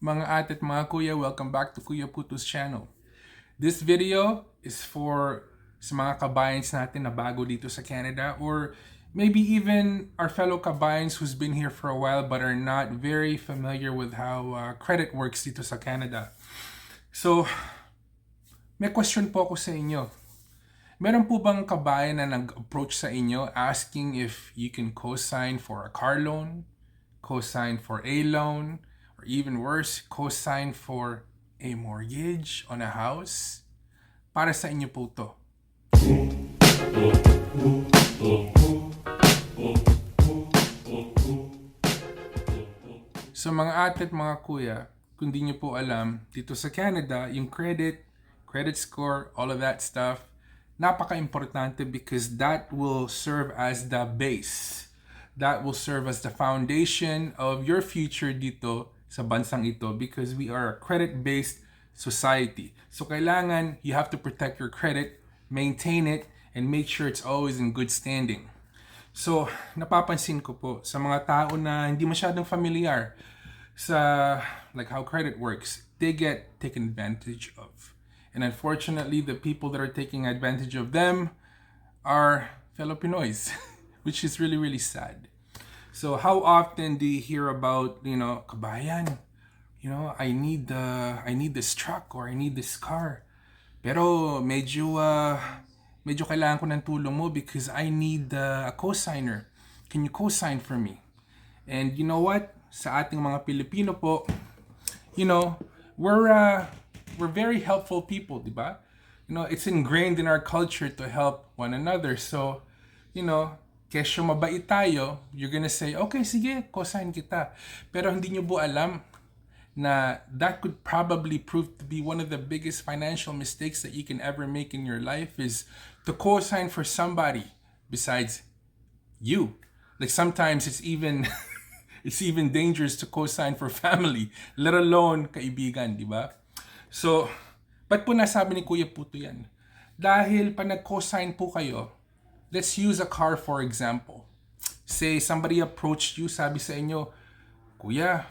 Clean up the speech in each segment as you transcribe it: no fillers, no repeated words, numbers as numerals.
Mga ate at mga kuya, welcome back to Kuya Puto's channel. This video is for sa mga kabayans natin na bago dito sa Canada, or maybe even our fellow kabayans who's been here for a while but are not very familiar with how credit works dito sa Canada. So, may question po ako sa inyo. Meron po bang kabayan na nag-approach sa inyo asking if you can co-sign for a car loan, co-sign for a loan, or even worse, co-sign for a mortgage on a house? Para sa inyo po to. So mga ate at mga kuya, kung di nyo po alam, dito sa Canada, yung credit score, all of that stuff, napaka-importante because that will serve as the base. That will serve as the foundation of your future dito sa bansang ito because we are a credit-based society. So kailangan, you have to protect your credit, maintain it, and make sure it's always in good standing. So, napapansin ko po sa mga tao na hindi masyadong familiar sa like how credit works, they get taken advantage of. And unfortunately, the people that are taking advantage of them are fellow Pinoys, which is really, really sad. So how often do you hear about, kabayan, I need this truck or I need this car. Pero medyo kailangan ko ng tulong mo because I need a co-signer. Can you co-sign for me? And you know what? Sa ating mga Pilipino po, we're very helpful people, di ba? It's ingrained in our culture to help one another. So, kesyo mabait tayo, you're gonna say, okay, sige, co-sign kita. Pero hindi nyo po alam na that could probably prove to be one of the biggest financial mistakes that you can ever make in your life is to co-sign for somebody besides you. Like sometimes it's even it's even dangerous to co-sign for family, let alone kaibigan, di ba? So, ba't po nasabi ni Kuya Puto yan? Dahil pa nag-co-sign po kayo, let's use a car for example. Say somebody approached you, sabi sa inyo, Kuya,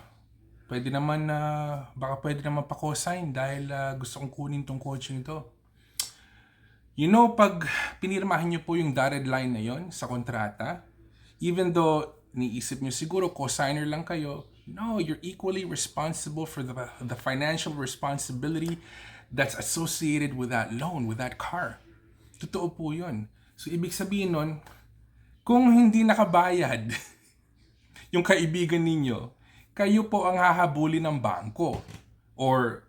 baka pwede naman pa co-sign dahil gusto kong kunin tong coaching to. Pag pinirmahan nyo po yung dotted line na yon sa kontrata, even though niisip nyo siguro co-signer lang kayo, no, you're equally responsible for the financial responsibility that's associated with that loan, with that car. Totoo po yun. So, ibig sabihin nun, kung hindi nakabayad yung kaibigan ninyo, kayo po ang hahabulin ng bangko or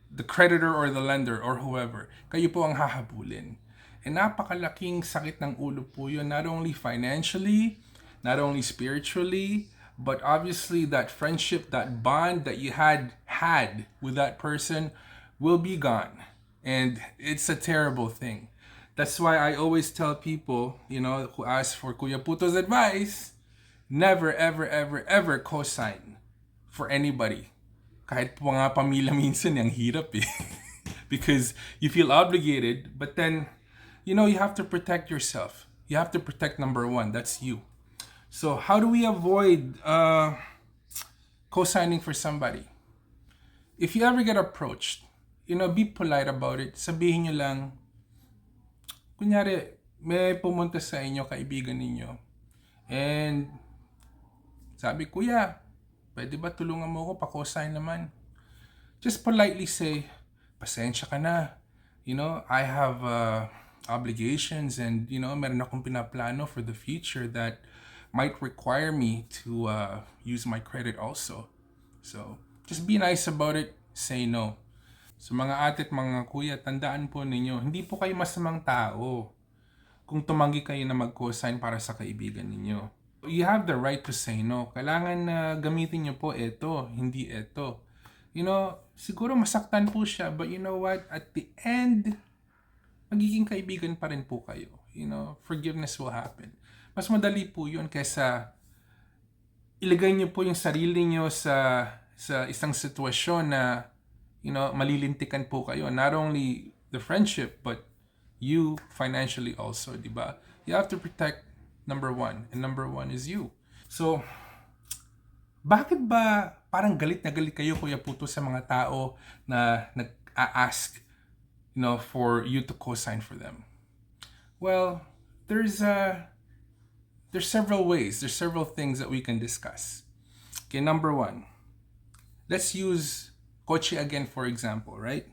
the creditor or the lender or whoever. Kayo po ang hahabulin. And napakalaking sakit ng ulo po yun, not only financially, not only spiritually, but obviously that friendship, that bond that you had with that person will be gone. And it's a terrible thing. That's why I always tell people, who ask for Kuya Puto's advice, never, ever, ever, ever co-sign for anybody. Kahit po nga pamilya minsan, ang hirap eh. Because you feel obligated, but then, you have to protect yourself. You have to protect number one, that's you. So how do we avoid co-signing for somebody? If you ever get approached, be polite about it. Sabihin nyo lang, kunyari, may pumunta sa inyo, kaibigan ninyo. And sabi, Kuya, pwede ba tulungan mo ako pa co-sign naman? Just politely say, pasensya ka na. I have obligations and, meron akong pinaplano for the future that might require me to use my credit also. So, just be nice about it. Say no. So mga ate at mga kuya, tandaan po ninyo, hindi po kayo masamang tao kung tumanggi kayo na mag-co-sign para sa kaibigan ninyo. You have the right to say no. Kailangan na gamitin nyo po ito, hindi ito. Siguro masaktan po siya, but you know what? At the end, magiging kaibigan pa rin po kayo. Forgiveness will happen. Mas madali po yun kaysa ilagay nyo po yung sarili nyo sa isang sitwasyon na malilintikan po kayo. Not only the friendship, but you financially also, di ba? You have to protect number one, and number one is you. So, bakit ba parang galit na galit kayo, Kuya Puto, sa mga tao na nag-a-ask, for you to co-sign for them. Well, there's several ways, there's several things that we can discuss. Okay, number one, let's use kotse again for example, right?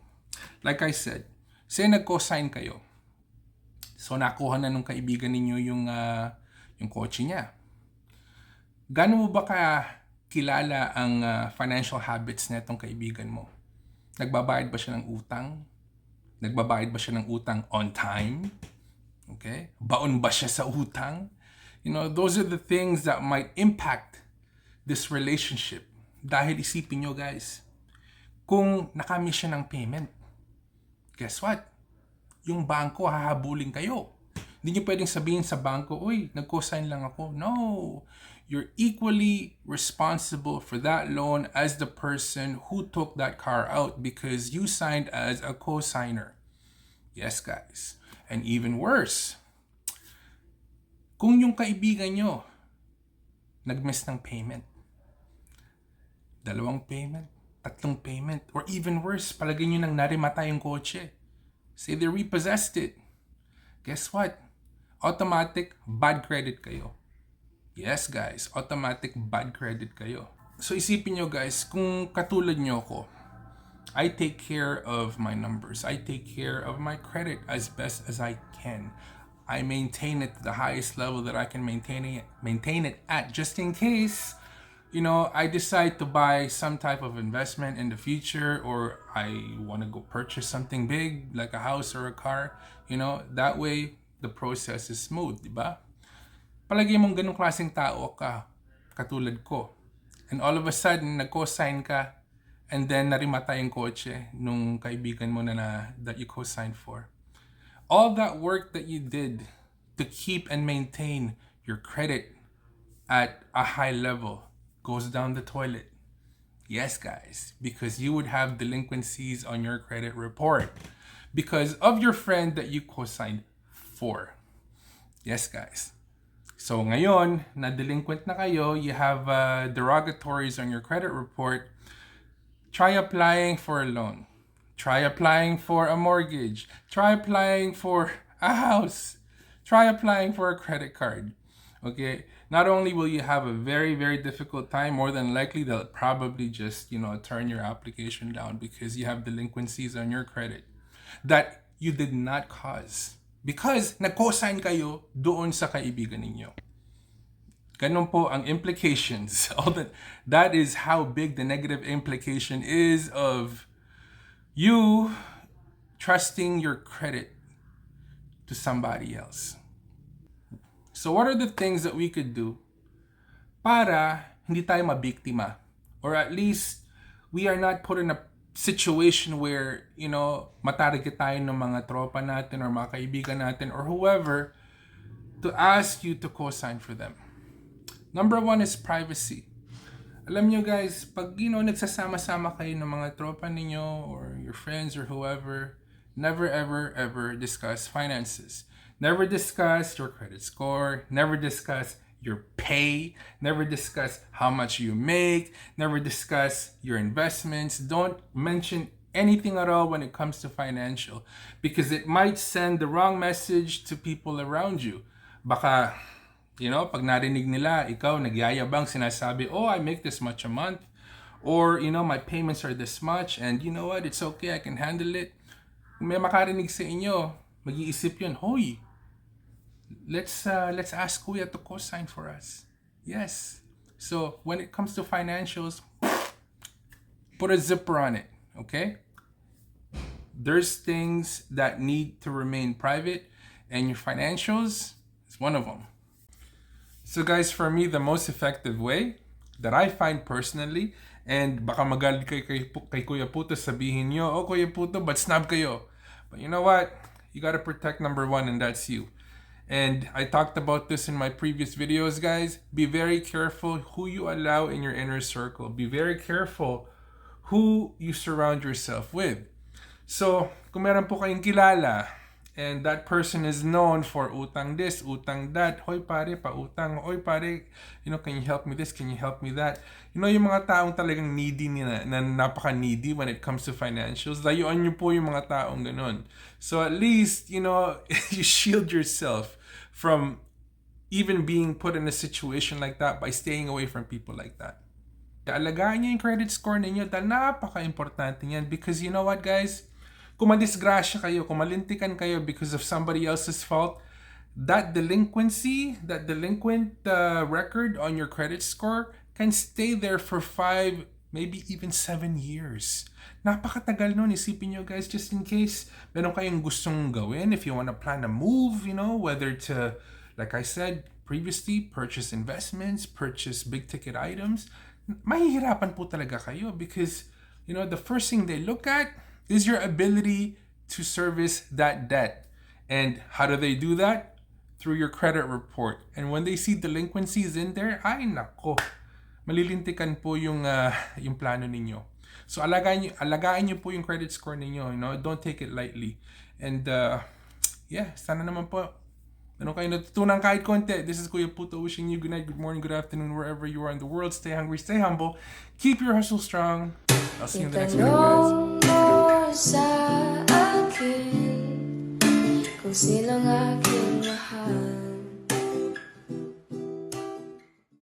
Like I said, say nag-co-sign kayo. So nakuha na nung kaibigan ninyo yung kotse niya. Gaano mo ba kilala ang financial habits na itong kaibigan mo? Nagbabayad ba siya ng utang? Nagbabayad ba siya ng utang on time? Okay? Baon ba siya sa utang? Those are the things that might impact this relationship. Dahil isipin nyo guys, kung nakamiss siya ng payment, guess what? Yung bangko hahabulin kayo. Hindi nyo pwedeng sabihin sa bangko, uy, nag-co-sign lang ako. No! You're equally responsible for that loan as the person who took that car out because you signed as a co-signer. Yes, guys. And even worse, kung yung kaibigan nyo nag-miss ng payment, 2 payment, 3 payment, or even worse, palagay nyo nang narimata yung kotse. Say they repossessed it. Guess what? Automatic bad credit kayo. Yes, guys. Automatic bad credit kayo. So isipin nyo guys, kung katulad nyo ko, I take care of my numbers. I take care of my credit as best as I can. I maintain it to the highest level that I can maintain it at, just in case, I decide to buy some type of investment in the future, or I want to go purchase something big like a house or a car. That way the process is smooth, diba? Palagi mong ganung klaseng tao ka, katulad ko. And all of a sudden, nag-co-sign ka, and then narimata yung kotse nung kaibigan mo na that you co-signed for. All that work that you did to keep and maintain your credit at a high level goes down the toilet. Yes, guys, because you would have delinquencies on your credit report because of your friend that you co-signed for. Yes, guys. So ngayon, na delinquent na kayo, you have derogatories on your credit report, try applying for a loan. Try applying for a mortgage. Try applying for a house. Try applying for a credit card. Okay? Not only will you have a very, very difficult time, more than likely they'll probably just, turn your application down because you have delinquencies on your credit that you did not cause. Because nag-co-sign kayo doon sa kaibigan ninyo. Ganun po ang implications. That is how big the negative implication is of you trusting your credit to somebody else. So what are the things that we could do para hindi tayo mabiktima? Or at least we are not put in a situation where, matarget tayo ng mga tropa natin or mga kaibigan natin or whoever to ask you to co-sign for them. Number 1 is privacy. Alam nyo guys, pag nagsasama-sama kayo ng mga tropa ninyo or your friends or whoever, never ever ever discuss finances. Never discuss your credit score, never discuss your pay, never discuss how much you make, never discuss your investments. Don't mention anything at all when it comes to financial because it might send the wrong message to people around you. Baka, pag narinig nila, ikaw nagyayabang sinasabi, oh, I make this much a month, or, my payments are this much, and you know what, it's okay, I can handle it. Kung may makarinig sa inyo, mag-iisip yun, hoy, let's ask Kuya to co-sign for us. Yes. So when it comes to financials, put a zipper on it, okay? There's things that need to remain private, and your financials is one of them. So guys, for me, the most effective way that I find personally, and baka magalit kay Kuya Puto, sabihin nyo, oh Kuya Puto, but snob kayo. But you know what? You gotta protect number 1, and that's you. And I talked about this in my previous videos, guys. Be very careful who you allow in your inner circle. Be very careful who you surround yourself with. So, kung meron po kayong kilala And that person is known for utang this, utang that. Hoy pare, pautang. Hoy pare, can you help me this? Can you help me that? Yung mga taong talagang needy na napaka-needy when it comes to financials. Layuan nyo po yung mga taong ganun. So at least, you shield yourself from even being put in a situation like that by staying away from people like that. Alagaan nyo yung credit score ninyo dahil napaka-importante yan because you know what guys? Kung madisgrasya kayo, kung malintikan kayo because of somebody else's fault, that delinquent record on your credit score can stay there for 5, maybe even 7 years. Napakatagal nun. Isipin nyo guys, just in case meron kayong gustong gawin, if you want to plan a move, whether to, like I said previously, purchase investments, purchase big ticket items, mahihirapan po talaga kayo because, the first thing they look at is your ability to service that debt. And how do they do that? Through your credit report. And when they see delinquencies in there, ay nako, malilintikan po yung plano ninyo. So alagaan nyo po yung credit score ninyo, don't take it lightly. And sana naman po meron kayo natutunan kahit konti. This is Kuya Puto wishing you good night, good morning, good afternoon, wherever you are in the world. Stay hungry, stay humble, keep your hustle strong. I'll see you in the next video, guys. Sa akin kung sino nga